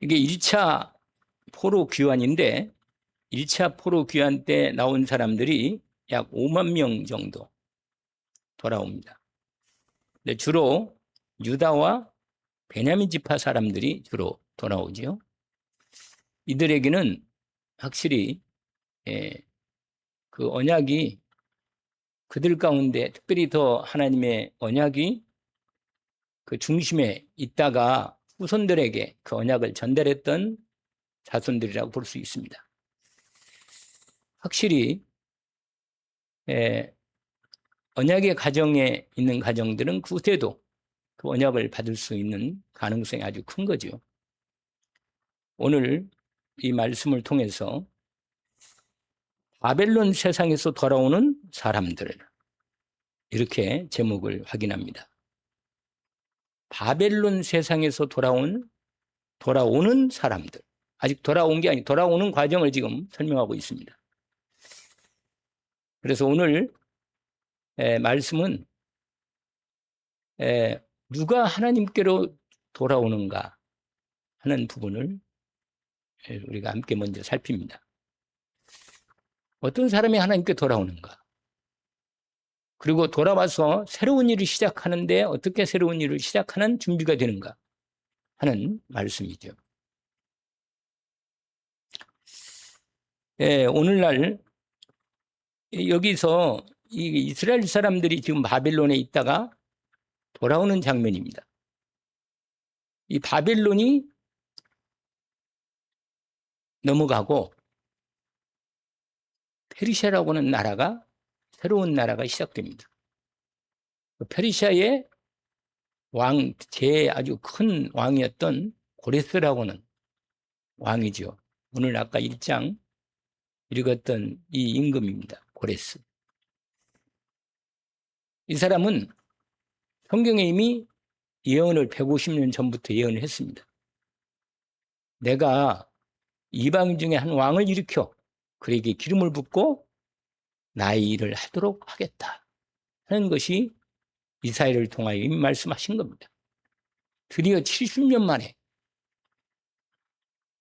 이게 1차 포로 귀환인데 1차 포로 귀환 때 나온 사람들이 약 5만 명 정도 돌아옵니다. 근데 주로 유다와 베냐민 지파 사람들이 주로 돌아오지요. 이들에게는 확실히 그 언약이 그들 가운데 특별히 더 하나님의 언약이 그 중심에 있다가 후손들에게 그 언약을 전달했던 자손들이라고 볼 수 있습니다. 확실히 언약의 가정에 있는 가정들은 그때도 그 언약을 받을 수 있는 가능성이 아주 큰 거죠. 오늘 이 말씀을 통해서 바벨론 세상에서 돌아오는 사람들, 이렇게 제목을 확인합니다. 바벨론 세상에서 돌아오는 사람들. 아직 돌아온 게 아니고 돌아오는 과정을 지금 설명하고 있습니다. 그래서 오늘 말씀은 누가 하나님께로 돌아오는가 하는 부분을 우리가 함께 먼저 살핍니다. 어떤 사람이 하나님께 돌아오는가? 그리고 돌아와서 새로운 일을 시작하는데 어떻게 새로운 일을 시작하는 준비가 되는가 하는 말씀이죠. 오늘날 여기서 이 이스라엘 사람들이 지금 바벨론에 있다가 돌아오는 장면입니다. 이 바벨론이 넘어가고 페르시아라고 하는 나라가 새로운 나라가 시작됩니다. 페르시아의 왕, 아주 큰 왕이었던 고레스라고 하는 왕이죠. 오늘 아까 1장 읽었던 이 임금입니다. 고레스. 이 사람은 성경에 이미 예언을 150년 전부터 예언을 했습니다. 내가 이방 중에 한 왕을 일으켜 그에게 기름을 붓고 나의 일을 하도록 하겠다 하는 것이 이사야를 통하여 이미 말씀하신 겁니다. 드디어 70년 만에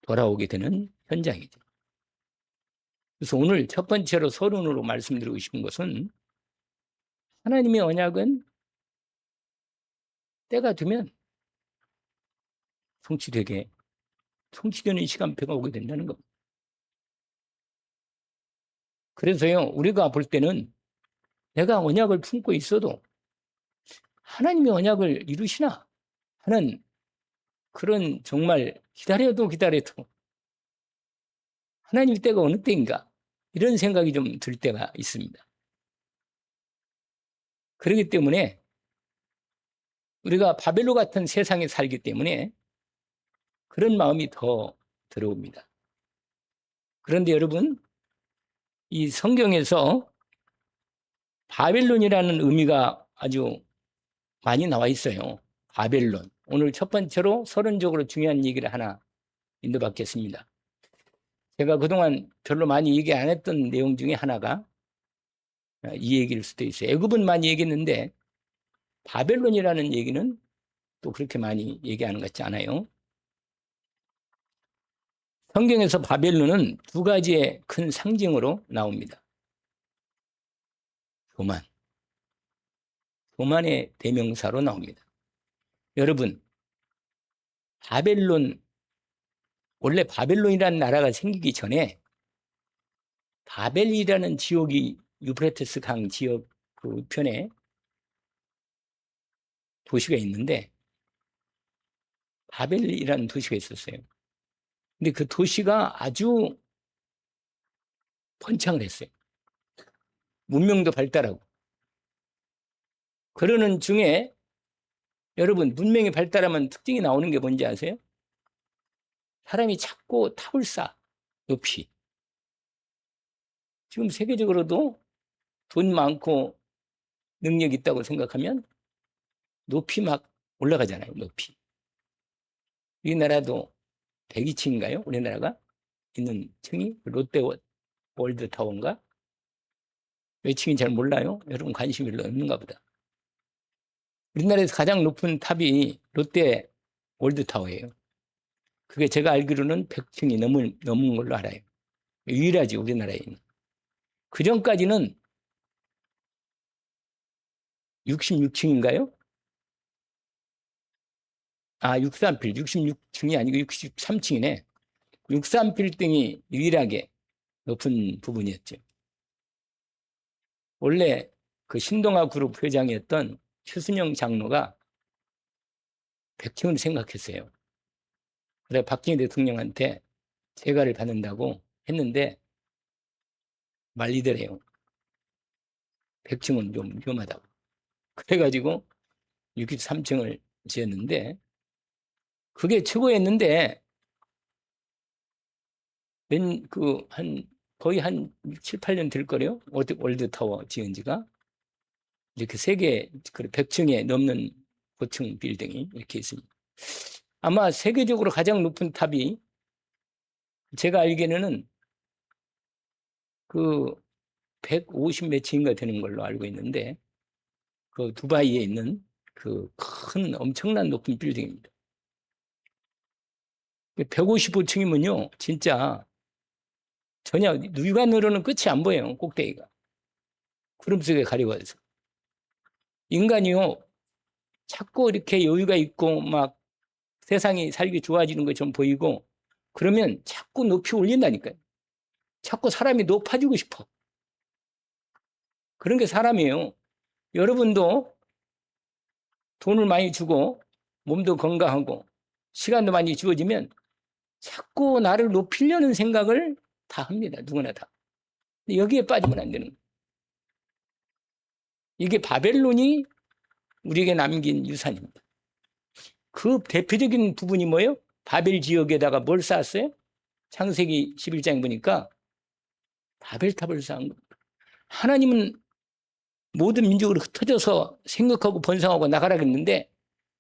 돌아오게 되는 현장이죠. 그래서 오늘 첫 번째로 서론으로 말씀드리고 싶은 것은 하나님의 언약은 때가 되면 성취되는 시간표가 오게 된다는 겁니다. 그래서요, 우리가 볼 때는 내가 언약을 품고 있어도 하나님의 언약을 이루시나 하는 그런 정말 기다려도 하나님 때가 어느 때인가 이런 생각이 좀 들 때가 있습니다. 그렇기 때문에 우리가 바벨론 같은 세상에 살기 때문에 그런 마음이 더 들어옵니다. 그런데 여러분, 이 성경에서 바벨론이라는 의미가 아주 많이 나와 있어요. 바벨론. 오늘 첫 번째로 서론적으로 중요한 얘기를 하나 인도받겠습니다. 제가 그동안 별로 많이 얘기 안 했던 내용 중에 하나가 이 얘기일 수도 있어요. 애굽은 많이 얘기했는데 바벨론이라는 얘기는 또 그렇게 많이 얘기하는 것 같지 않아요. 성경에서 바벨론은 두 가지의 큰 상징으로 나옵니다. 교만의 대명사로 나옵니다. 여러분, 원래 바벨론이라는 나라가 생기기 전에 바벨이라는 지역이 유프라테스 강 지역 그 우편에 도시가 있는데 바벨이라는 도시가 있었어요. 근데 그 도시가 아주 번창을 했어요. 문명도 발달하고. 그러는 중에 여러분, 문명이 발달하면 특징이 나오는 게 뭔지 아세요? 사람이 자꾸 탑을 쌓아, 높이. 지금 세계적으로도 돈 많고 능력 있다고 생각하면 높이 막 올라가잖아요, 높이. 우리나라도 102층인가요? 우리나라가 있는 층이 롯데 월드타워인가? 몇 층인지 잘 몰라요. 여러분 관심이 별로 없는가 보다. 우리나라에서 가장 높은 탑이 롯데 월드타워예요. 그게 제가 알기로는 100층이 넘은 걸로 알아요. 유일하지, 우리나라에 있는. 그 전까지는 66층인가요? 63필, 66층이 아니고 63층이네. 63빌딩이 유일하게 높은 부분이었죠. 원래 그 신동아 그룹 회장이었던 최순영 장로가 100층을 생각했어요. 그래 박정희 대통령한테 재가를 받는다고 했는데 말리더래요. 100층은 좀 위험하다고. 그래가지고 63층을 지었는데 그게 최고였는데 거의 한 7, 8년 될 거래요. 월드타워 지은 지가. 이렇게 세계 100층에 넘는 고층 빌딩이 이렇게 있습니다. 아마 세계적으로 가장 높은 탑이 제가 알기에는 그 150 몇 층인가 되는 걸로 알고 있는데 그 두바이에 있는 그 큰 엄청난 높은 빌딩입니다. 155층이면요 진짜 전혀 육안으로는 끝이 안 보여요. 꼭대기가 구름 속에 가려워서. 인간이요 자꾸 이렇게 여유가 있고 막 세상이 살기 좋아지는 것처럼 보이고 그러면 자꾸 높이 올린다니까요. 자꾸 사람이 높아지고 싶어. 그런 게 사람이에요. 여러분도 돈을 많이 주고 몸도 건강하고 시간도 많이 주어지면 자꾸 나를 높이려는 생각을 다 합니다. 누구나 다. 여기에 빠지면 안 되는 거예요. 이게 바벨론이 우리에게 남긴 유산입니다. 그 대표적인 부분이 뭐예요? 바벨 지역에다가 뭘 쌓았어요? 창세기 11장 보니까 바벨탑을 쌓은 겁니다. 하나님은 모든 민족을 흩어져서 생각하고 번성하고 나가라 했는데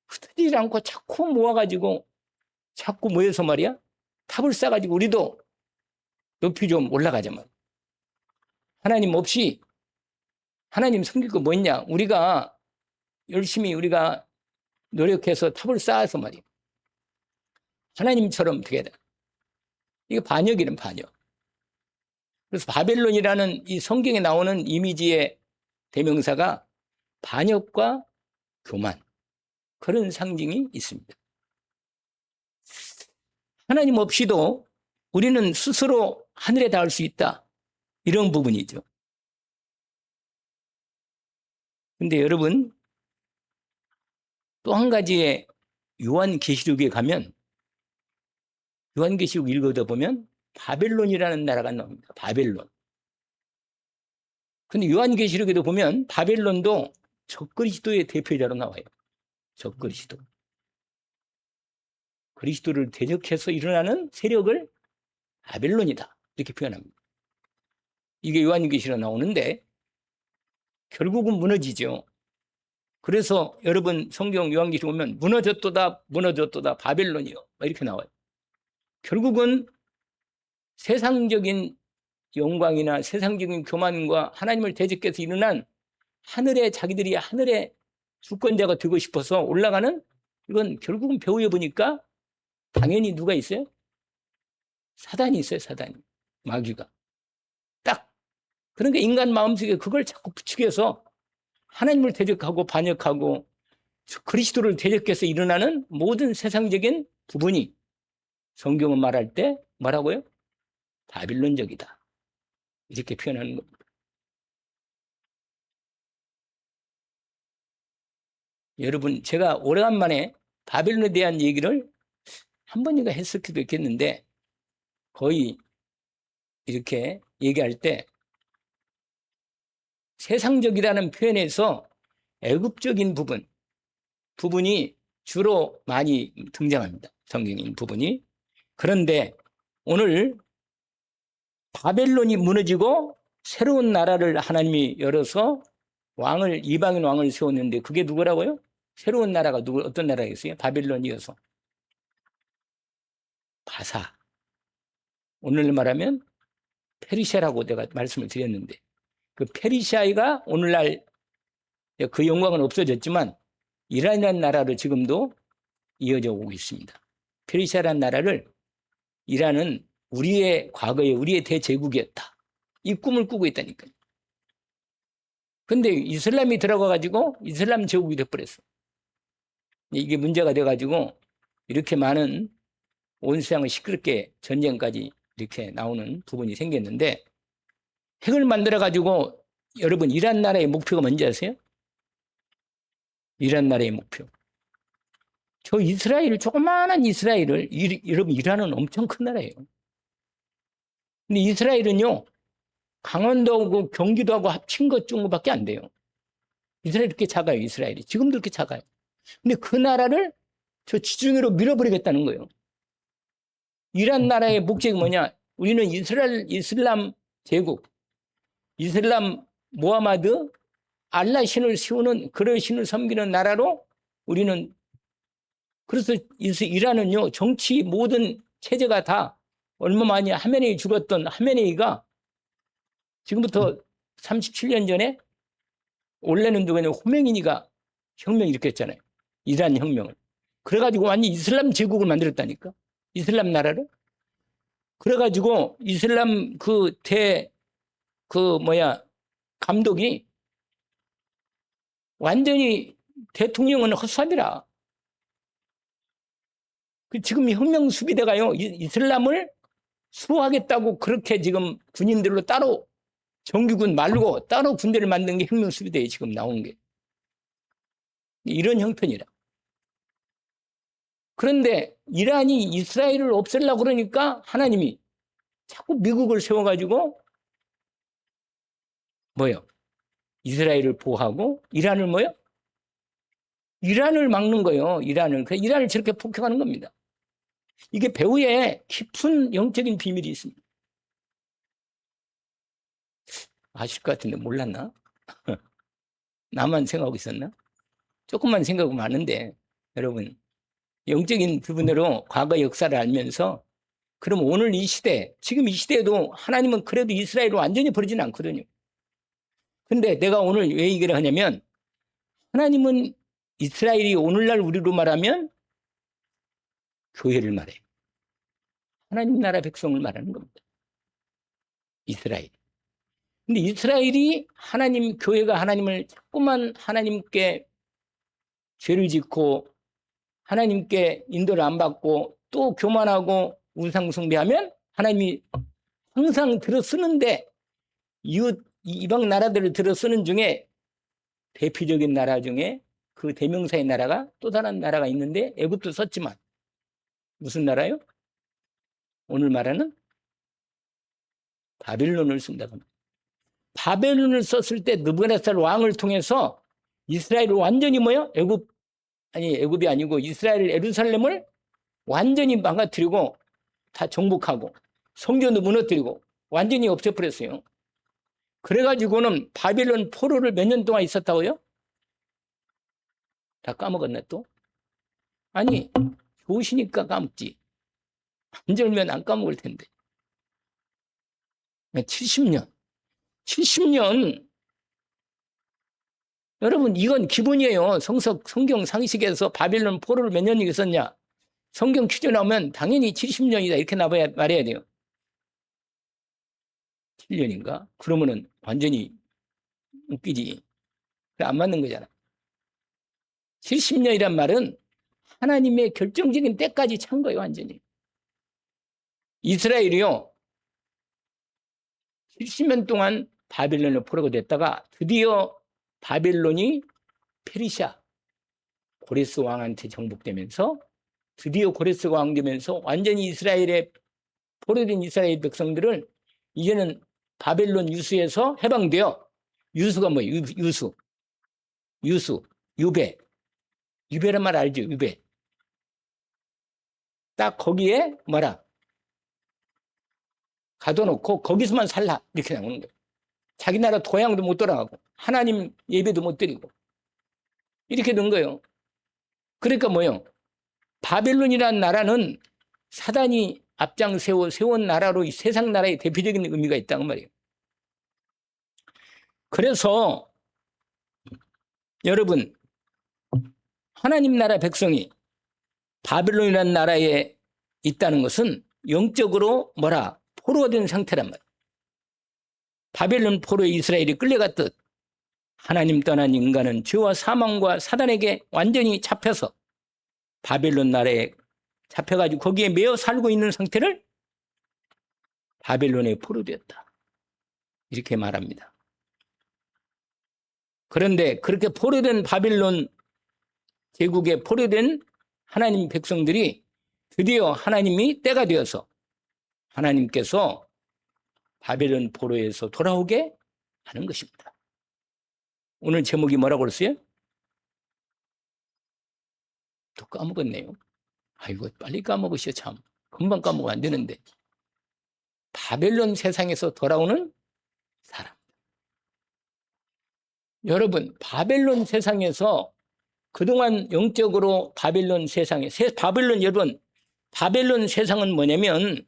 흩어지지 않고 자꾸 모아가지고 자꾸 모여서 말이야 탑을 쌓아가지고 우리도 높이 좀 올라가자 말이야. 하나님 없이 하나님 섬길 거 뭐냐? 우리가 열심히 우리가 노력해서 탑을 쌓아서 말이야 하나님처럼 되게 돼. 이게 반역이란 반역. 그래서 바벨론이라는 이 성경에 나오는 이미지의 대명사가 반역과 교만 그런 상징이 있습니다. 하나님 없이도 우리는 스스로 하늘에 닿을 수 있다. 이런 부분이죠. 근데 여러분 또 한 가지의 요한계시록에 가면 요한계시록 읽어다 보면 바벨론이라는 나라가 나옵니다. 바벨론. 근데 요한계시록에도 보면 바벨론도 적그리스도의 대표자로 나와요. 적그리스도. 그리스도를 대적해서 일어나는 세력을 바벨론이다. 이렇게 표현합니다. 이게 요한계시록에 나오는데 결국은 무너지죠. 그래서 여러분 성경 요한계시록 보면 무너졌도다 무너졌도다 바벨론이요. 이렇게 나와요. 결국은 세상적인 영광이나 세상적인 교만과 하나님을 대적해서 일어난 자기들이 하늘의 주권자가 되고 싶어서 올라가는 이건 결국은 배우해 보니까 당연히 누가 있어요? 사단이 있어요. 사단이. 마귀가. 딱. 그러니까 인간 마음속에 그걸 자꾸 부추겨서 하나님을 대적하고 반역하고 그리스도를 대적해서 일어나는 모든 세상적인 부분이 성경은 말할 때 뭐라고요? 바빌론적이다. 이렇게 표현하는 겁니다. 여러분 제가 오래간만에 바벨론에 대한 얘기를 한 번인가 했을 수도 있겠는데 거의 이렇게 얘기할 때 세상적이라는 표현에서 애굽적인 부분이 주로 많이 등장합니다. 성경인 부분이. 그런데 오늘 바벨론이 무너지고 새로운 나라를 하나님이 열어서 이방인 왕을 세웠는데 그게 누구라고요? 새로운 나라가 어떤 나라겠어요? 바벨론이어서. 바사. 오늘 말하면 페르시아라고 내가 말씀을 드렸는데 그 페르시아가 오늘날 그 영광은 없어졌지만 이란이라는 나라로 지금도 이어져 오고 있습니다. 페르시아라는 나라를 이란은 우리의 과거에 우리의 대제국이었다. 이 꿈을 꾸고 있다니까요. 근데 이슬람이 들어가가지고 이슬람 제국이 돼버렸어. 이게 문제가 돼가지고 이렇게 많은 온 세상을 시끄럽게 전쟁까지 이렇게 나오는 부분이 생겼는데, 핵을 만들어가지고 여러분 이란 나라의 목표가 뭔지 아세요? 이란 나라의 목표. 저 이스라엘, 조그마한 이스라엘을, 여러분 이란은 엄청 큰 나라예요. 근데 이스라엘은요, 강원도하고 경기도하고 합친 것 정도밖에 안 돼요. 이스라엘 이렇게 작아요, 이스라엘이. 지금도 이렇게 작아요. 근데 그 나라를 저 지중해로 밀어버리겠다는 거예요. 이란 나라의 목적이 뭐냐? 우리는 이슬람 제국, 이슬람 모하마드, 알라 신을 세우는 그런 신을 섬기는 나라로 우리는, 그래서 이란은요, 정치 모든 체제가 다 얼마 만에 하메네이 죽었던 하메네이가 지금부터 37년 전에, 원래는 누구냐, 호메이니가 혁명 일으켰잖아요. 이란 혁명을. 그래가지고 완전 이슬람 제국을 만들었다니까. 이슬람 나라를. 그래가지고 이슬람 감독이 완전히 대통령은 헛수합이라. 지금 혁명 수비대가요, 이슬람을 수호하겠다고 그렇게 지금 군인들로 따로 정규군 말고 따로 군대를 만든 게 혁명 수비대에 지금 나온 게. 이런 형편이라. 그런데 이란이 이스라엘을 없애려고 그러니까 하나님이 자꾸 미국을 세워가지고 뭐요? 이스라엘을 보호하고 이란을 뭐요? 이란을 막는 거예요. 이란을. 그래서 이란을 저렇게 폭격하는 겁니다. 이게 배후에 깊은 영적인 비밀이 있습니다. 아실 것 같은데 몰랐나? 나만 생각하고 있었나? 조금만 생각하고 마는데, 여러분, 영적인 부분으로 과거 역사를 알면서, 그럼 오늘 이 시대, 지금 이 시대에도 하나님은 그래도 이스라엘을 완전히 버리지는 않거든요. 근데 내가 오늘 왜 얘기를 하냐면, 하나님은 이스라엘이 오늘날 우리로 말하면 교회를 말해요. 하나님 나라 백성을 말하는 겁니다. 이스라엘. 근데 이스라엘이 하나님, 교회가 하나님을 자꾸만 하나님께 죄를 짓고 하나님께 인도를 안 받고 또 교만하고 우상 숭배하면 하나님이 항상 들어 쓰는데, 이방 나라들을 들어 쓰는 중에 대표적인 나라 중에 그 대명사의 나라가 또 다른 나라가 있는데, 애굽도 썼지만 무슨 나라요? 오늘 말하는 바벨론을 쓴다고 합니다. 바벨론을 썼을 때 느부갓네살 왕을 통해서 이스라엘을 완전히 애굽이 아니고 이스라엘 예루살렘을 완전히 망가뜨리고 다 정복하고 성전도 무너뜨리고 완전히 없애버렸어요. 그래가지고는 바벨론 포로를 몇 년 동안 있었다고요? 다 까먹었네 또? 아니, 좋으시니까 까먹지. 안 절면 안 까먹을 텐데. 70년. 여러분, 이건 기본이에요. 성경 상식에서 바벨론 포로를 몇 년 있었냐? 성경 퀴즈 나오면 당연히 70년이다. 이렇게 말해야 돼요. 7년인가? 그러면은 완전히 웃기지. 안 맞는 거잖아. 70년이란 말은 하나님의 결정적인 때까지 찬 거예요, 완전히. 이스라엘이요, 70년 동안 바벨론의 포로가 됐다가 드디어 바벨론이 페르시아 고레스 왕한테 정복되면서, 드디어 고레스가 왕 되면서 완전히 이스라엘의 포로된 이스라엘 백성들을 이제는 바벨론 유수에서 해방되어, 유수가 뭐예요? 유배. 유배란 말 알죠? 유배. 딱 거기에 가둬놓고 거기서만 살라 이렇게 나오는 거예요. 자기 나라 고향도 못 돌아가고 하나님 예배도 못 드리고 이렇게 된 거예요. 그러니까 뭐예요? 바벨론이라는 나라는 사단이 앞장 세운 나라로 이 세상 나라의 대표적인 의미가 있다는 말이에요. 그래서 여러분, 하나님 나라 백성이 바벨론이라는 나라의 있다는 것은 영적으로 포로된 상태란 말이에요. 바벨론 포로에 이스라엘이 끌려갔듯 하나님 떠난 인간은 죄와 사망과 사단에게 완전히 잡혀서 바벨론 나라에 잡혀가지고 거기에 매여 살고 있는 상태를 바벨론에 포로되었다. 이렇게 말합니다. 그런데 그렇게 포로된 바벨론 제국에 포로된 하나님 백성들이 드디어 하나님이 때가 되어서 하나님께서 바벨론 포로에서 돌아오게 하는 것입니다. 오늘 제목이 뭐라고 그랬어요? 또 까먹었네요. 아이고 빨리 까먹으시오 참. 금방 까먹으면 안 되는데. 바벨론 세상에서 돌아오는 사람. 여러분 바벨론 세상에서 그동안 영적으로 바벨론 세상에 여러분 바벨론 세상은 뭐냐면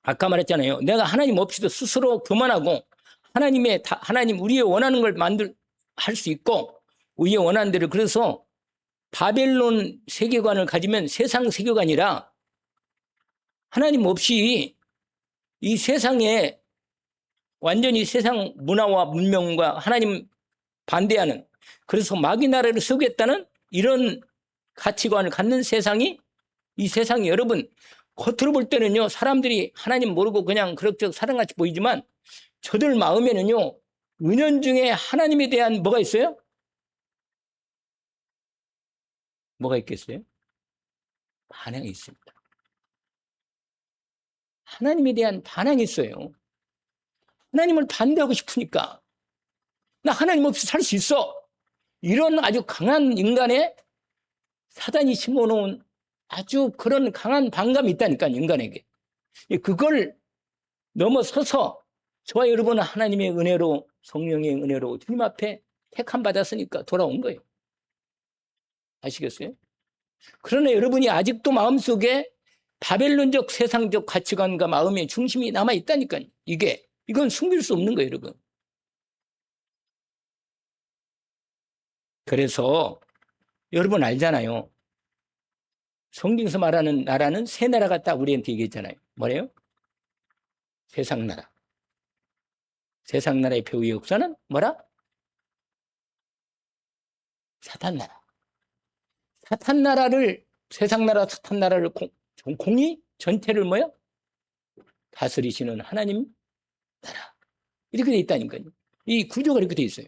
아까 말했잖아요. 내가 하나님 없이도 스스로 교만하고 하나님 우리의 원하는 걸 할 수 있고 우리의 원하는 대로 그래서 바벨론 세계관을 가지면 세상 세계관이라 하나님 없이 이 세상에 완전히 세상 문화와 문명과 하나님 반대하는 그래서 마귀 나라를 세우겠다는 이런 가치관을 갖는 세상이 이 세상이 여러분 겉으로 볼 때는요 사람들이 하나님 모르고 그냥 그럭저럭 사람같이 보이지만 저들 마음에는요 은연중에 하나님에 대한 뭐가 있어요? 뭐가 있겠어요? 반항이 있습니다. 하나님에 대한 반항이 있어요. 하나님을 반대하고 싶으니까 나 하나님 없이 살 수 있어. 이런 아주 강한 인간의 사단이 심어놓은 아주 그런 강한 반감이 있다니까 인간에게. 그걸 넘어서서 저와 여러분은 하나님의 은혜로 성령의 은혜로 주님 앞에 택함 받았으니까 돌아온 거예요. 아시겠어요? 그러나 여러분이 아직도 마음속에 바벨론적 세상적 가치관과 마음의 중심이 남아있다니까요. 이건 숨길 수 없는 거예요, 여러분. 그래서 여러분 알잖아요. 성경에서 말하는 나라는 새 나라가 딱 우리한테 얘기했잖아요. 뭐래요? 세상 나라. 세상 나라의 배후의 역사는 뭐라? 사탄 나라. 사탄 나라를 세상 나라 사탄 나라를 공이 전체를 뭐요? 다스리시는 하나님 나라. 이렇게 돼 있다니까요. 이 구조가 이렇게 돼 있어요.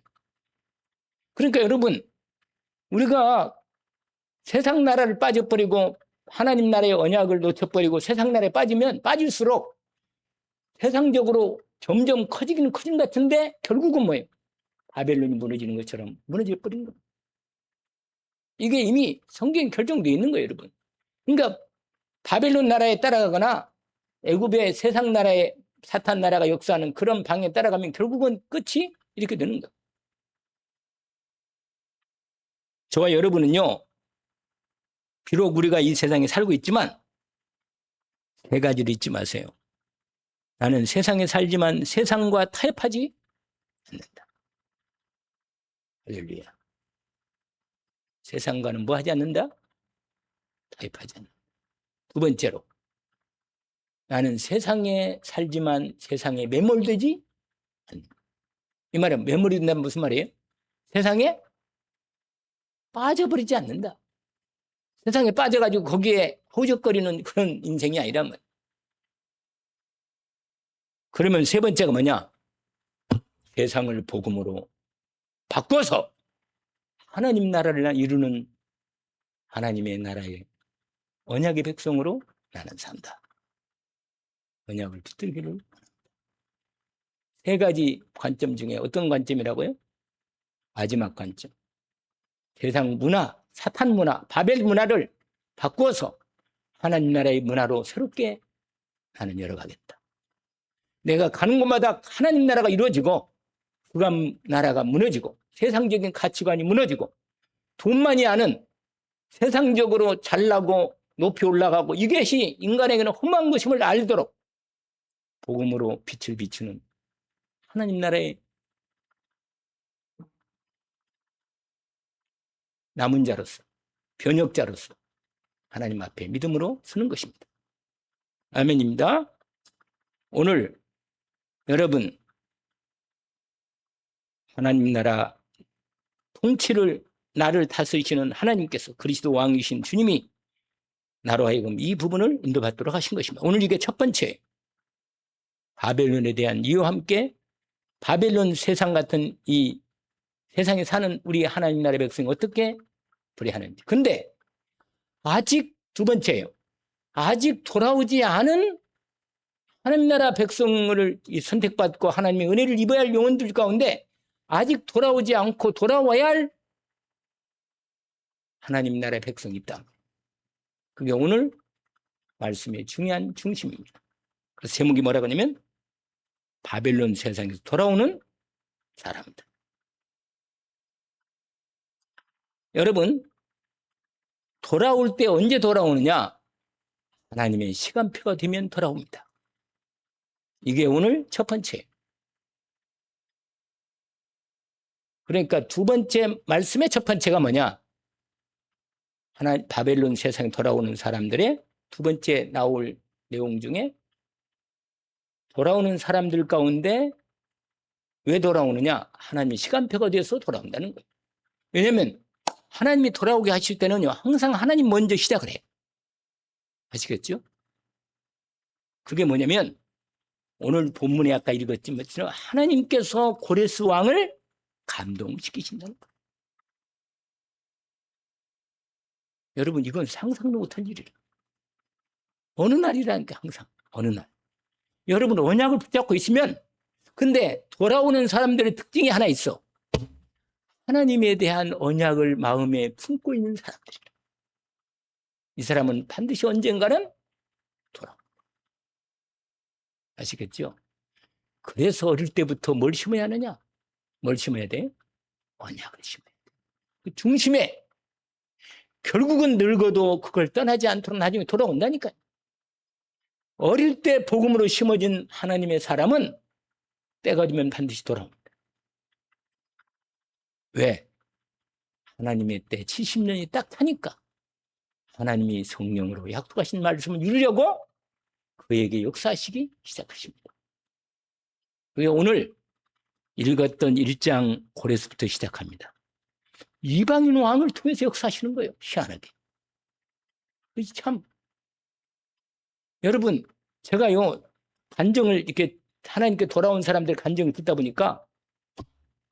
그러니까 여러분 우리가 세상 나라를 빠져버리고 하나님 나라의 언약을 놓쳐버리고 세상 나라에 빠지면 빠질수록 세상적으로 점점 커지기는 커진 것 같은데 결국은 뭐예요? 바벨론이 무너지는 것처럼 무너져 버린 겁니다. 이게 이미 성경에 결정되어 있는 거예요, 여러분. 그러니까 바벨론 나라에 따라가거나 애굽의 세상 나라의 사탄 나라가 역사하는 그런 방에 따라가면 결국은 끝이 이렇게 되는 거예요. 저와 여러분은요, 비록 우리가 이 세상에 살고 있지만 세 가지를 잊지 마세요. 나는 세상에 살지만 세상과 타협하지 않는다. 할렐루야. 세상과는 뭐 하지 않는다? 타협하지 않는다. 두 번째로 나는 세상에 살지만 세상에 매몰되지 않는다. 이 말은 매몰된다는 무슨 말이에요? 세상에 빠져버리지 않는다. 세상에 빠져가지고 거기에 허우적거리는 그런 인생이 아니란 말이에요. 그러면 세 번째가 뭐냐? 세상을 복음으로 바꿔서 하나님 나라를 이루는 하나님의 나라의 언약의 백성으로 나는 산다. 언약을 붙들기를 원한다. 세 가지 관점 중에 어떤 관점이라고요? 마지막 관점. 세상 문화, 사탄 문화, 바벨 문화를 바꾸어서 하나님 나라의 문화로 새롭게 나는 열어가겠다. 내가 가는 곳마다 하나님 나라가 이루어지고 국가 나라가 무너지고 세상적인 가치관이 무너지고 돈만이 아는 세상적으로 잘나고 높이 올라가고 이것이 인간에게는 험한 것임을 알도록 복음으로 빛을 비추는 하나님 나라의 남은 자로서 변혁자로서 하나님 앞에 믿음으로 서는 것입니다. 아멘입니다. 오늘 여러분 하나님 나라 통치를 나를 다스리시는 하나님께서 그리스도 왕이신 주님이 나로 하여금 이 부분을 인도받도록 하신 것입니다. 오늘 이게 첫 번째 바벨론에 대한 이유와 함께 바벨론 세상 같은 이 세상에 사는 우리 하나님 나라의 백성이 어떻게 불의하는지. 근데 아직 두 번째예요. 아직 돌아오지 않은 하나님 나라 백성을 선택받고 하나님의 은혜를 입어야 할 영혼들 가운데 아직 돌아오지 않고 돌아와야 할 하나님 나라의 백성이 있다. 그게 오늘 말씀의 중요한 중심입니다. 그래서 제목이 뭐라고 하냐면 바벨론 세상에서 돌아오는 사람들. 여러분 돌아올 때 언제 돌아오느냐? 하나님의 시간표가 되면 돌아옵니다. 이게 오늘 첫 번째. 그러니까 두 번째 말씀의 첫 번째가 뭐냐? 바벨론 세상에 돌아오는 사람들의 두 번째 나올 내용 중에 돌아오는 사람들 가운데 왜 돌아오느냐? 하나님의 시간표가 돼서 돌아온다는 거예요. 왜냐하면 하나님이 돌아오게 하실 때는요, 항상 하나님 먼저 시작을 해요. 아시겠죠? 그게 뭐냐면 오늘 본문에 아까 읽었지만 하나님께서 고레스 왕을 감동시키신다는 거예요. 여러분 이건 상상도 못할 일이에요. 어느 날이라는 게 항상 어느 날. 여러분 언약을 붙잡고 있으면 근데 돌아오는 사람들의 특징이 하나 있어. 하나님에 대한 언약을 마음에 품고 있는 사람들이에요. 이 사람은 반드시 언젠가는 돌아옵니다. 아시겠죠? 그래서 어릴 때부터 뭘 심어야 하느냐? 뭘 심어야 돼? 언약을 심어야 돼. 그 중심에 결국은 늙어도 그걸 떠나지 않도록 나중에 돌아온다니까요. 어릴 때 복음으로 심어진 하나님의 사람은 때가 되면 반드시 돌아옵니다. 왜? 하나님의 때 70년이 딱 차니까 하나님이 성령으로 약속하신 말씀을 이루려고 그에게 역사하시기 시작하십니다. 그게 오늘 읽었던 1장 고레스부터 시작합니다. 이방인 왕을 통해서 역사하시는 거예요. 희한하게. 참 여러분 제가요 간증을 이렇게 하나님께 돌아온 사람들 간증을 듣다 보니까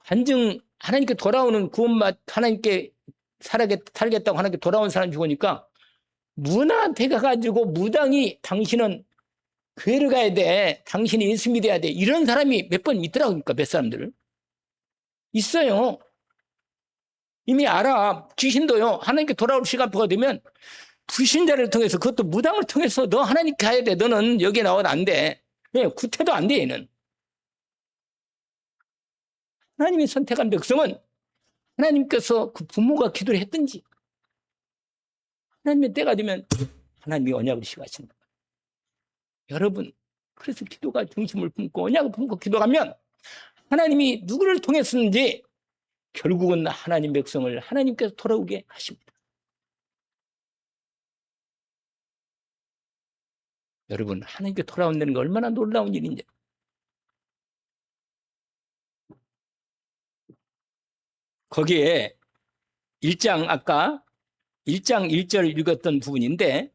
간증 하나님께 돌아오는 구원받 하나님께 살겠다고 하나님께 돌아온 사람 죽으니까 문화한테 가가지고 무당이 당신은 교회를 가야 돼. 당신이 예수 믿어야 돼. 이런 사람이 몇 번 있더라고요. 그러니까 몇 사람들 있어요. 이미 알아. 귀신도요. 하나님께 돌아올 시간표가 되면 불신자를 통해서 그것도 무당을 통해서 너 하나님 가야 돼. 너는 여기에 나와도 안 돼. 왜? 구태도 안 돼. 얘는. 하나님이 선택한 백성은 하나님께서 그 부모가 기도를 했든지 하나님의 때가 되면 하나님이 언약을 시작하시는 거예요. 여러분 그래서 기도가 중심을 품고 언약을 품고 기도하면 하나님이 누구를 통했는지 결국은 하나님 백성을 하나님께서 돌아오게 하십니다. 여러분 하나님께 돌아온다는 게 얼마나 놀라운 일인지. 거기에 1장 아까 1장 1절 읽었던 부분인데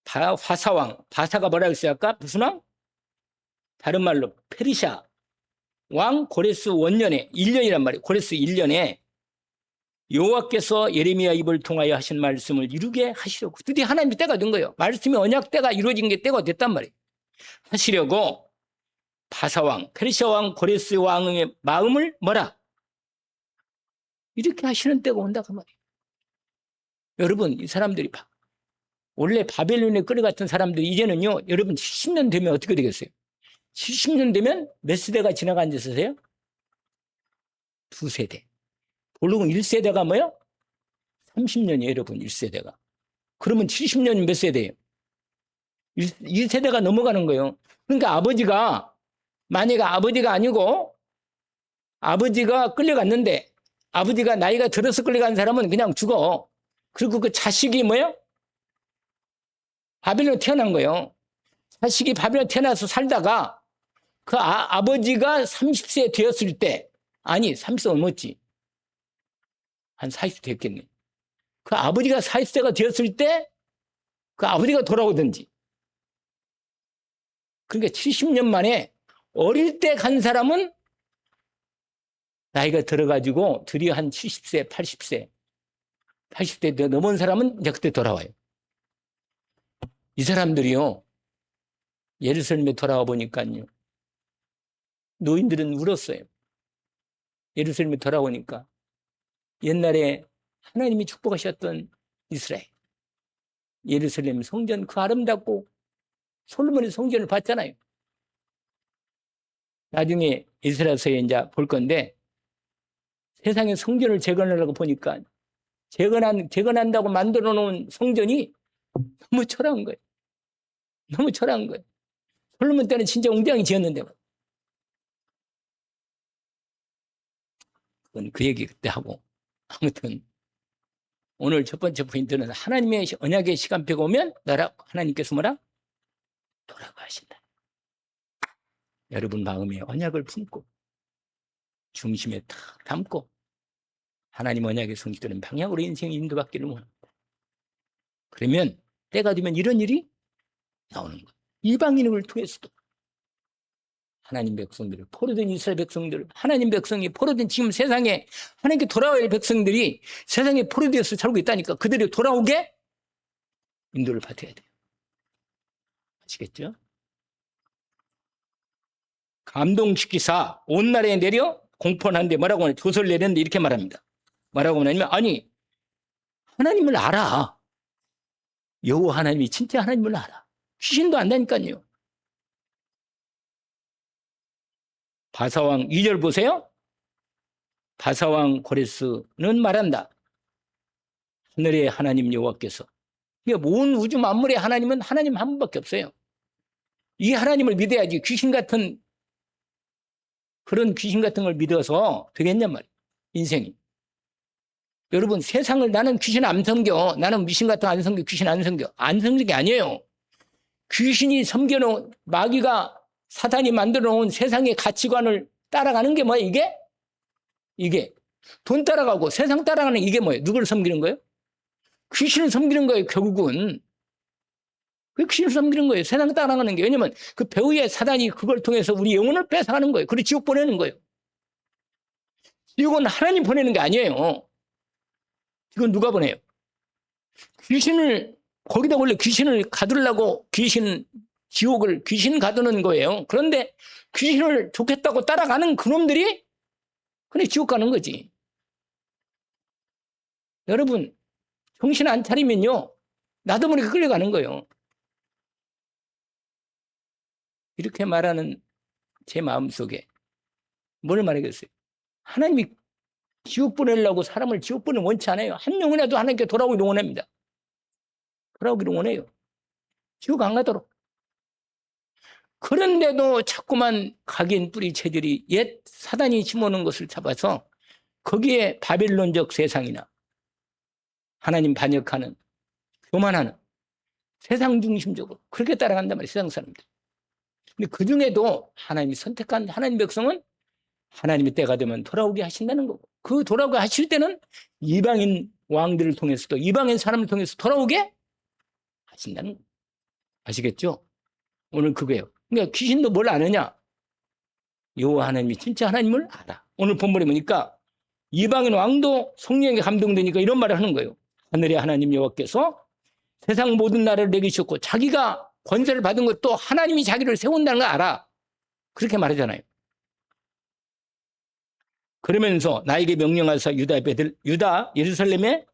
바사왕, 바사가 뭐라고 했어요 아까? 무슨 왕? 다른 말로 페르시아 왕 고레스 원년에 1년이란 말이에요. 고레스 1년에 여호와께서 예레미야 입을 통하여 하신 말씀을 이루게 하시려고 드디어 하나님의 때가 된 거예요. 말씀이 언약 때가 이루어진 게 때가 됐단 말이에요. 하시려고 바사왕, 페르시아 왕 고레스 왕의 마음을 뭐라? 이렇게 하시는 때가 온다 그 말이에요. 여러분 이 사람들이 원래 바벨론에 끌어갔던 사람들이 이제는요 여러분 70년 되면 어떻게 되겠어요? 70년 되면 몇 세대가 지나간 지 있으세요? 2세대. 보통은 1세대가 뭐예요? 30년이에요 여러분 1세대가. 그러면 70년이 몇 세대예요? 1세대가 넘어가는 거예요. 그러니까 아버지가 만약에 아버지가 아니고 아버지가 끌려갔는데 아버지가 나이가 들어서 끌려간 사람은 그냥 죽어. 그리고 그 자식이 뭐예요? 바벨론에 태어난 거예요. 자식이 바벨론에 태어나서 살다가 그 아버지가 30세 되었을 때, 아니 30세 넘었지. 한 40세 됐겠네. 그 아버지가 40세가 되었을 때 그 아버지가 돌아오든지. 그러니까 70년 만에 어릴 때 간 사람은 나이가 들어가지고 드디어 한 70세, 80세 넘은 사람은 이제 그때 돌아와요. 이 사람들이요, 예루살렘에 돌아와 보니까요, 노인들은 울었어요. 예루살렘에 돌아오니까 옛날에 하나님이 축복하셨던 이스라엘, 예루살렘 성전 그 아름답고 솔로몬의 성전을 봤잖아요. 나중에 이스라엘서에 이제 볼 건데 세상에 성전을 재건하려고 보니까 재건한다고 만들어 놓은 성전이 너무 초라한 거예요. 너무 초라한 거예요. 솔로몬 때는 진짜 웅장히 지었는데. 그건 그 얘기 그때 하고. 아무튼 오늘 첫 번째 포인트는 하나님의 언약의 시간표가 오면 하나님께서 뭐라? 돌아가신다. 여러분 마음에 언약을 품고 중심에 탁 담고 하나님 언약의 성취되는 방향으로 인생의 인도받기를 원합니다. 그러면 때가 되면 이런 일이 나오는 거예요. 이방인을 통해서도 하나님 백성들을, 포로된 이스라엘 백성들, 하나님 백성이 포로된 지금 세상에 하나님께 돌아와야 할 백성들이 세상에 포로되어서 살고 있다니까 그들이 돌아오게 인도를 받아야 돼요. 아시겠죠? 감동시키사 온 나라에 내려 공포하는데 뭐라고 하냐, 조서를 내렸는데 이렇게 말합니다. 뭐라고 하냐면, 아니 하나님을 알아. 여호와 하나님이 진짜 하나님을 알아. 귀신도 안다니까요. 바사왕 2절 보세요. 바사왕 고레스는 말한다. 하늘의 하나님 여호와께서, 온 우주 만물의 하나님은 하나님 한 분밖에 없어요. 이 하나님을 믿어야지 귀신 같은 그런 귀신 같은 걸 믿어서 되겠냔 말이에요. 인생이. 여러분 세상을 나는 귀신 안 섬겨, 나는 미신 같은 거 안 섬겨, 귀신 안 섬겨. 안 섬기는 게 아니에요. 귀신이 섬겨놓은, 마귀가 사탄이 만들어 놓은 세상의 가치관을 따라가는 게 뭐야 이게? 이게 돈 따라가고 세상 따라가는 이게 뭐예요? 누구를 섬기는 거예요? 귀신을 섬기는 거예요. 결국은 그 귀신을 섬기는 거예요. 세상 따라가는 게. 왜냐면 그 배후의 사단이 그걸 통해서 우리 영혼을 뺏어가는 거예요. 그리고 지옥 보내는 거예요. 지옥은 하나님 보내는 게 아니에요. 이건 누가 보내요? 귀신을, 거기다 원래 귀신을 가두려고 지옥을 귀신 가두는 거예요. 그런데 귀신을 좋겠다고 따라가는 그놈들이 그냥 지옥 가는 거지. 여러분 정신 안 차리면요 나도 모르게 끌려가는 거예요. 이렇게 말하는 제 마음속에 뭘 말하겠어요? 하나님이 지옥 보내려고 사람을 지옥 보내는 원치 않아요. 한 명이라도 하나님께 돌아오기를 원합니다. 돌아오기를 원해요. 지옥 안 가도록. 그런데도 자꾸만 각인 뿌리 체질이 옛 사단이 심어놓은 것을 잡아서 거기에 바벨론적 세상이나 하나님 반역하는, 교만하는, 세상 중심적으로 그렇게 따라간단 말이에요. 세상 사람들. 근데 그 중에도 하나님이 선택한 하나님 백성은 하나님의 때가 되면 돌아오게 하신다는 거고, 그 돌아오게 하실 때는 이방인 왕들을 통해서도, 이방인 사람을 통해서 돌아오게 하신다는 거. 아시겠죠? 오늘 그거예요. 그러니까 귀신도 뭘 아느냐? 여호와 하나님이 진짜 하나님을 알아. 오늘 본문에 보니까 이방인 왕도 성령에 감동되니까 이런 말을 하는 거예요. 하늘의 하나님 여호와께서 세상 모든 나라를 내게 주셨고 자기가 권세를 받은 것도 하나님이 자기를 세운다는 걸 알아. 그렇게 말하잖아요. 그러면서 나에게 명령하사 유다 예루살렘에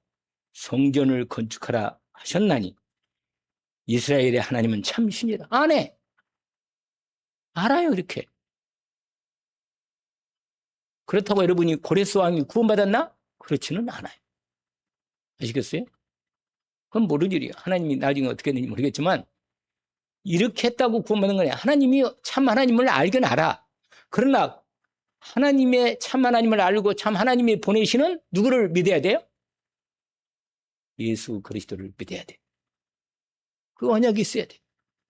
성전을 건축하라 하셨나니 이스라엘의 하나님은 참 신이라. 안 해. 알아요, 이렇게. 그렇다고 여러분이 고레스 왕이 구원받았나? 그렇지는 않아요. 아시겠어요? 그건 모를 일이에요. 하나님이 나중에 어떻게 되는지 모르겠지만 이렇게 했다고 구원받는 거냐. 하나님이 참 하나님을 알긴 알아. 그러나 하나님의 참 하나님을 알고 참 하나님이 보내시는 누구를 믿어야 돼요? 예수 그리스도를 믿어야 돼. 그 언약이 있어야 돼.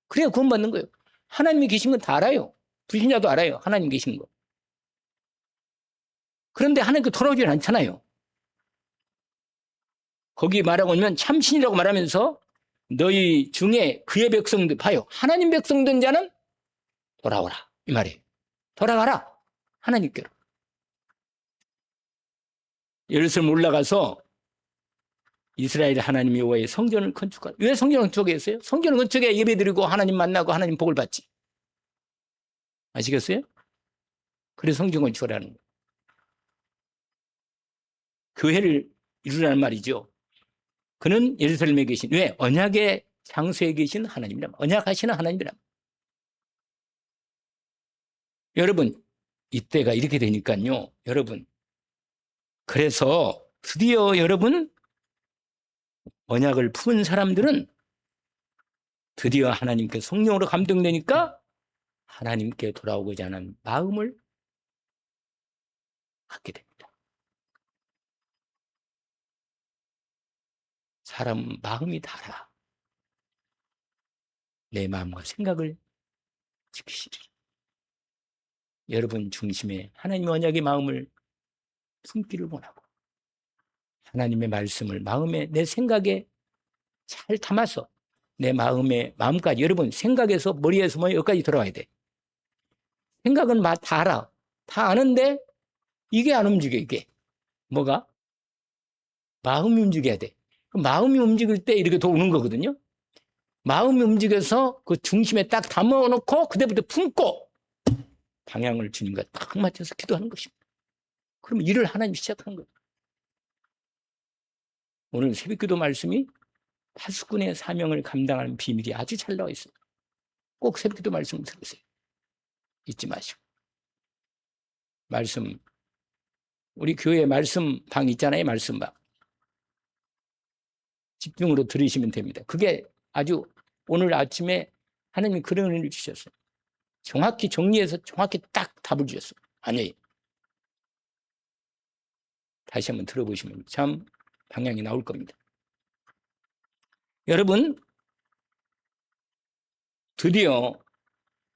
그래야 구원받는 거예요. 하나님이 계신 건 다 알아요. 불신자도 알아요. 하나님 계신 거. 그런데 하나님께 돌아오질 않잖아요. 거기 말하고 있면 참신이라고 말하면서 너희 중에 그의 백성들 봐요. 하나님 백성 된 자는 돌아오라 이 말이에요. 돌아가라 하나님께로. 예루살렘 올라가서 이스라엘 하나님 여호와의 성전을 건축하라. 왜 성전을 건축했어요? 성전을 건축해 예배드리고 하나님 만나고 하나님 복을 받지. 아시겠어요? 그래서 성전 건축을 하는 거예요. 교회를 이루라는 말이죠. 그는 예루살렘에 계신, 왜? 언약의 장소에 계신 하나님이란, 언약하시는 하나님이란. 여러분, 이때가 이렇게 되니까요. 여러분, 그래서 드디어 여러분 언약을 푼 사람들은 드디어 하나님께 성령으로 감동되니까 하나님께 돌아오고자 하는 마음을 갖게 됩니다. 사람 마음이 달라. 내 마음과 생각을 지키시리. 여러분 중심에 하나님의 언약의 마음을 품기를 원하고 하나님의 말씀을 마음에 내 생각에 잘 담아서 내 마음의 마음까지 여러분 생각에서 머리에서 뭐 여기까지 들어와야 돼. 생각은 다 알아. 다 아는데 이게 안 움직여. 이게 뭐가? 마음이 움직여야 돼. 마음이 움직일 때 이렇게 도는 거거든요. 마음이 움직여서 그 중심에 딱 담아놓고 그때부터 품고 방향을 주님과 딱 맞춰서 기도하는 것입니다. 그러면 일을 하나님이 시작하는 거예요. 오늘 새벽기도 말씀이 파수꾼의 사명을 감당하는 비밀이 아주 잘 나와 있어요. 꼭 새벽기도 말씀을 들으세요. 잊지 마시고. 말씀, 우리 교회 말씀방 있잖아요. 말씀방. 집중으로 들으시면 됩니다. 그게 아주 오늘 아침에 하나님이 그런 은혜를 주셨어요. 정확히 정리해서 정확히 딱 답을 주셨어요. 아니, 다시 한번 들어보시면 참 방향이 나올 겁니다. 여러분, 드디어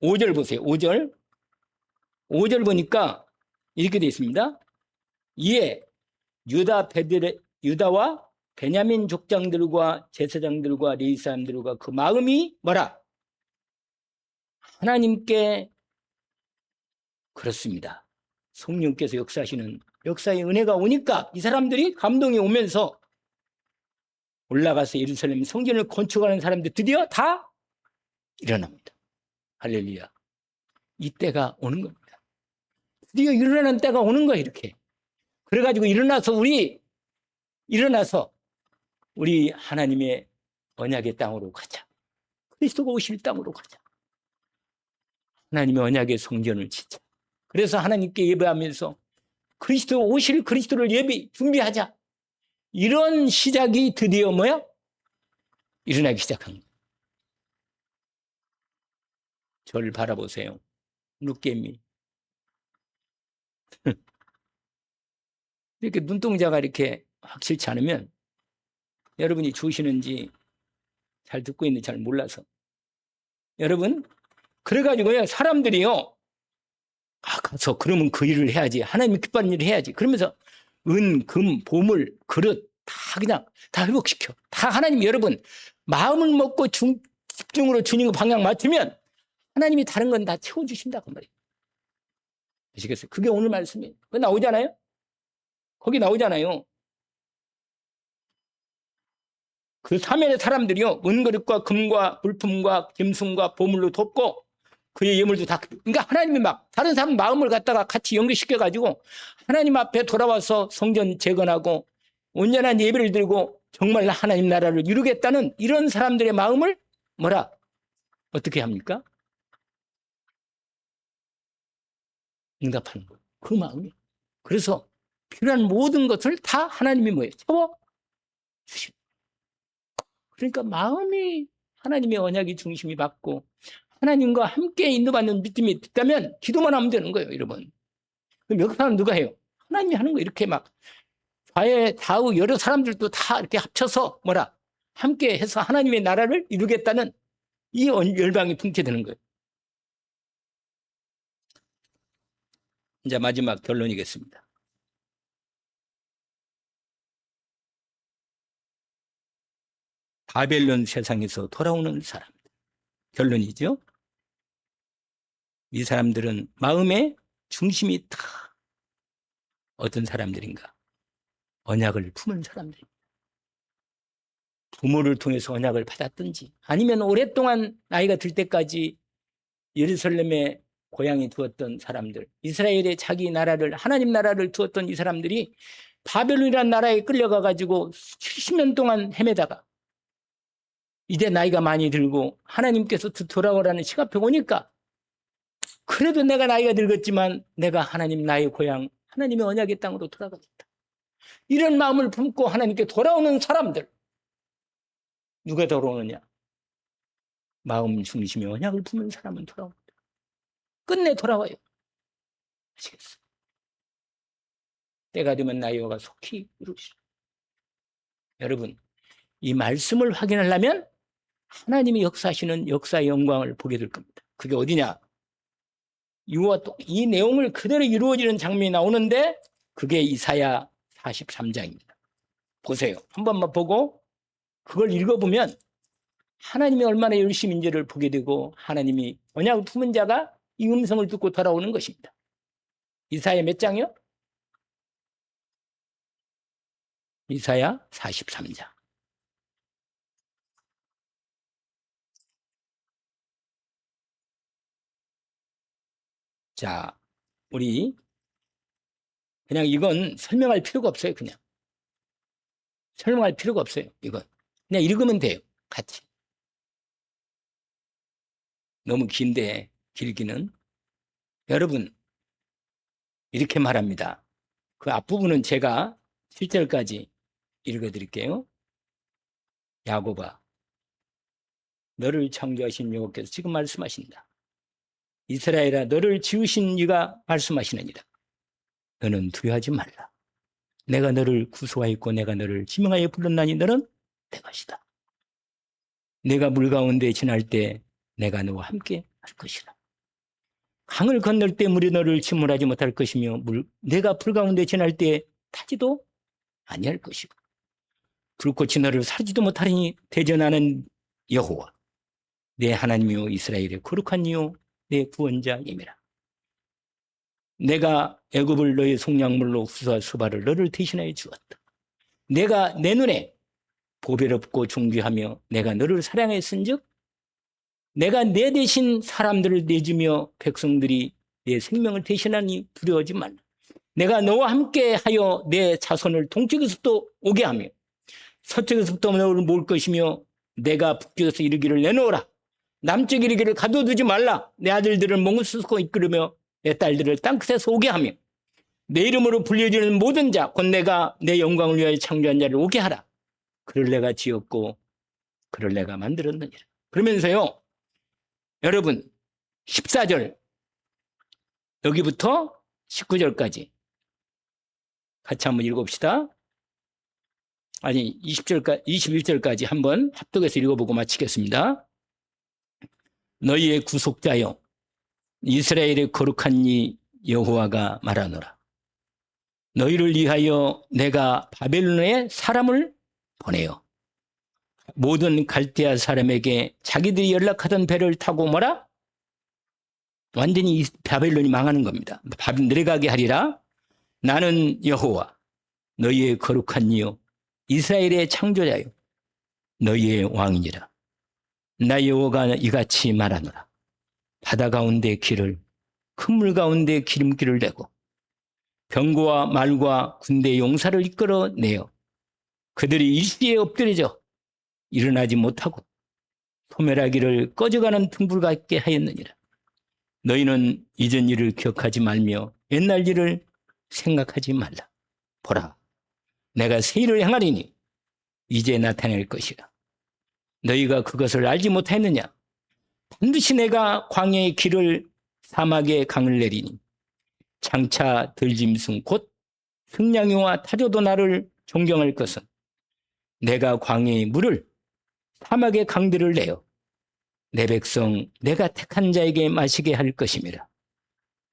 5절 보세요. 5절 보니까 이렇게 되어 있습니다. 이에 유다와 베냐민 족장들과 제사장들과 레위 사람들과 그 마음이 뭐라? 하나님께 그렇습니다. 성령께서 역사하시는 역사의 은혜가 오니까 이 사람들이 감동이 오면서 올라가서 예루살렘 성전을 건축하는 사람들 드디어 다 일어납니다. 할렐루야. 이때가 오는 겁니다. 드디어 일어나는 때가 오는 거야 이렇게. 그래가지고 일어나서 우리 하나님의 언약의 땅으로 가자. 그리스도가 오실 땅으로 가자. 하나님의 언약의 성전을 짓자. 그래서 하나님께 예배하면서 그리스도 오실 그리스도를 준비하자. 이런 시작이 드디어 뭐야? 일어나기 시작한 거예요. 저를 바라보세요. 룻개미. 이렇게 눈동자가 이렇게 확실치 않으면 여러분이 주시는지 잘 듣고 있는지 잘 몰라서. 여러분, 그래가지고요, 사람들이요, 가서 그러면 그 일을 해야지. 하나님이 기뻐하는 일을 해야지. 그러면서 은, 금, 보물, 그릇 다 그냥 다 회복시켜. 다 하나님 여러분 마음을 먹고 집중으로 주님 방향 맞추면 하나님이 다른 건 다 채워주신다고 말이에요. 아시겠어요? 그게 오늘 말씀이에요. 그거 나오잖아요? 거기 나오잖아요. 그 사면의 사람들이요, 은그릇과 금과 물품과 짐승과 보물로 돕고 그의 예물도 다, 그러니까 하나님이 막 다른 사람 마음을 갖다가 같이 연결시켜가지고 하나님 앞에 돌아와서 성전 재건하고 온전한 예배를 드리고 정말 하나님 나라를 이루겠다는 이런 사람들의 마음을 뭐라? 어떻게 합니까? 응답하는 거예요. 그 마음이. 그래서 필요한 모든 것을 다 하나님이 뭐예요? 채워주십니다. 그러니까 마음이 하나님의 언약이 중심이 받고 하나님과 함께 인도받는 믿음이 있다면 기도만 하면 되는 거예요, 여러분. 그럼 역사는 누가 해요? 하나님이 하는 거예요. 이렇게 막 좌에 좌우 여러 사람들도 다 이렇게 합쳐서 뭐라? 함께 해서 하나님의 나라를 이루겠다는 이 열방이 품게 되는 거예요. 이제 마지막 결론이겠습니다. 바벨론 세상에서 돌아오는 사람. 결론이죠. 이 사람들은 마음의 중심이 다 어떤 사람들인가? 언약을 품은 사람들입니다. 부모를 통해서 언약을 받았든지 아니면 오랫동안 나이가 들 때까지 예루살렘에 고향이 두었던 사람들, 이스라엘의 자기 나라를, 하나님 나라를 두었던 이 사람들이 바벨론이라는 나라에 끌려가 가지고 70년 동안 헤매다가 이제 나이가 많이 들고 하나님께서 돌아오라는 시간표가 오니까 그래도 내가 나이가 늙었지만 내가 하나님 나의 고향, 하나님의 언약의 땅으로 돌아가겠다. 이런 마음을 품고 하나님께 돌아오는 사람들. 누가 돌아오느냐? 마음 중심의 언약을 품은 사람은 돌아옵니다. 끝내 돌아와요. 아시겠어요? 때가 되면 나이가 속히 이루시라. 여러분, 이 말씀을 확인하려면 하나님이 역사하시는 역사의 영광을 보게 될 겁니다. 그게 어디냐? 이와 또 이 내용을 그대로 이루어지는 장면이 나오는데 그게 이사야 43장입니다. 보세요. 한 번만 보고 그걸 읽어보면 하나님이 얼마나 열심인지를 보게 되고 하나님이 언약을 품은 자가 이 음성을 듣고 돌아오는 것입니다. 이사야 몇 장이요? 이사야 43장. 자, 우리 그냥 이건 설명할 필요가 없어요. 그냥 설명할 필요가 없어요. 이건 그냥 읽으면 돼요. 같이. 너무 긴데 길기는. 여러분 이렇게 말합니다. 그 앞부분은 제가 7절까지 읽어드릴게요. 야곱아, 너를 창조하신 여호와께서 지금 말씀하신다. 이스라엘아, 너를 지으신 이가 말씀하시느니라. 너는 두려워하지 말라. 내가 너를 구속하였고 내가 너를 지명하여 불렀나니 너는 내 것이다. 내가 물 가운데 지날 때 내가 너와 함께 할 것이라. 강을 건널 때 물이 너를 침몰하지 못할 것이며 내가 불 가운데 지날 때 타지도 아니할 것이고 불꽃이 너를 사르지도 못하리니 대전하는 여호와 내 하나님이요 이스라엘의 거룩한 이요 내 구원자임이라. 내가 애굽을 너의 속량물로 후수와 수발을 너를 대신하여 주었다. 내가 내 눈에 보배롭고 존귀하며 내가 너를 사랑했은즉 내가 내 대신 사람들을 내주며 백성들이 내 생명을 대신하니 두려워하지 말라. 내가 너와 함께 하여 내 자손을 동쪽에서부터 오게 하며 서쪽에서부터 너를 모을 것이며 내가 북쪽에서 이르기를 내놓으라. 남쪽에 이르기를 가둬두지 말라. 내 아들들을 몽수고 이끌으며 내 딸들을 땅끝에서 오게 하며 내 이름으로 불려지는 모든 자 곧 내가 내 영광을 위하여 창조한 자를 오게 하라. 그를 내가 지었고 그를 내가 만들었느니라. 그러면서요 여러분 14절 여기부터 19절까지 같이 한번 읽어봅시다. 아니 21절까지 한번 합독해서 읽어보고 마치겠습니다. 너희의 구속자여 이스라엘의 거룩한 이 여호와가 말하노라. 너희를 위하여 내가 바벨론에 사람을 보내어 모든 갈대아 사람에게 자기들이 연락하던 배를 타고 뭐라? 완전히 바벨론이 망하는 겁니다. 내려가게 하리라. 나는 여호와 너희의 거룩한 이요 이스라엘의 창조자요 너희의 왕이니라. 나 여호와가 이같이 말하노라. 바다 가운데 길을 큰 물 가운데 기름길을 내고 병거와 말과 군대 용사를 이끌어내어 그들이 일시에 엎드려져 일어나지 못하고 소멸하기를 꺼져가는 등불 같게 하였느니라. 너희는 이전 일을 기억하지 말며 옛날 일을 생각하지 말라. 보라, 내가 새 일을 행하리니 이제 나타낼 것이라. 너희가 그것을 알지 못하였느냐? 반드시 내가 광야의 길을 사막의 강을 내리니 장차 들짐승 곧 승냥이와 타조도 나를 존경할 것은 내가 광야의 물을 사막의 강들을 내어 내 백성 내가 택한 자에게 마시게 할 것임이라.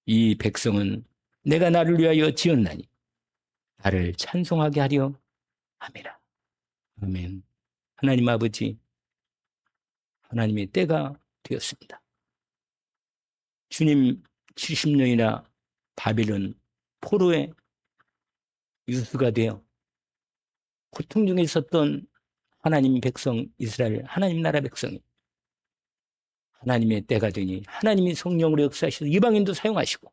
이 백성은 내가 나를 위하여 지었나니 나를 찬송하게 하려 함이라. 아멘. 하나님 아버지, 하나님의 때가 되었습니다. 주님 70년이나 바벨론 포로의 유수가 되어 고통 중에 있었던 하나님 백성 이스라엘, 하나님 나라 백성이 하나님의 때가 되니 하나님이 성령으로 역사하셔서 이방인도 사용하시고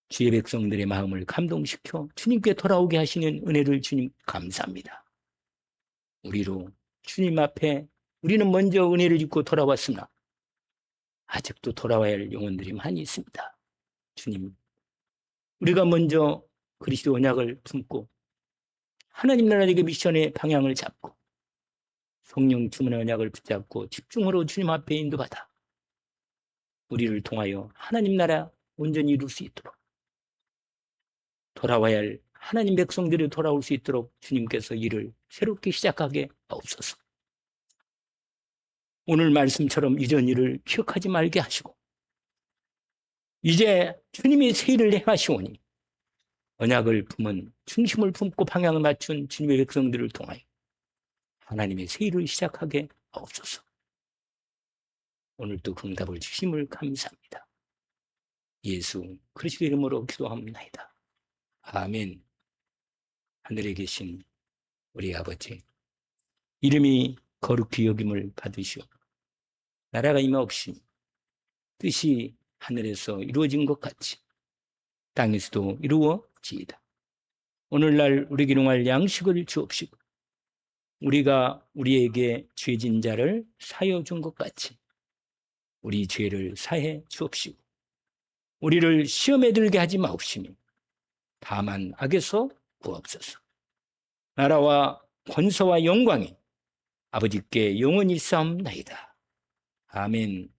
주의 백성들의 마음을 감동시켜 주님께 돌아오게 하시는 은혜를 주님 감사합니다. 우리로 주님 앞에 우리는 먼저 은혜를 입고 돌아왔으나 아직도 돌아와야 할 영혼들이 많이 있습니다. 주님, 우리가 먼저 그리스도 언약을 품고 하나님 나라의 미션의 방향을 잡고 성령 주문의 언약을 붙잡고 집중으로 주님 앞에 인도받아 우리를 통하여 하나님 나라 온전히 이룰 수 있도록 돌아와야 할 하나님 백성들이 돌아올 수 있도록 주님께서 일을 새롭게 시작하게 하옵소서. 오늘 말씀처럼 이전 일을 기억하지 말게 하시고 이제 주님이 새 일을 행하시오니 언약을 품은 중심을 품고 방향을 맞춘 주님의 백성들을 통하여 하나님의 새 일을 시작하게 하옵소서. 오늘도 응답을 주심을 감사합니다. 예수 그리스도 이름으로 기도합니다. 아멘. 하늘에 계신 우리 아버지, 이름이 거룩히 여김을 받으시오. 나라가 임하옵시니 뜻이 하늘에서 이루어진 것 같이 땅에서도 이루어지이다. 오늘날 우리에게 일용할 양식을 주옵시고 우리가 우리에게 죄진 자를 사하여 준 것 같이 우리 죄를 사해 주옵시고 우리를 시험에 들게 하지 마옵시니 다만 악에서 구하옵소서. 나라와 권세와 영광이 아버지께 영원히 있사옵나이다. 아멘.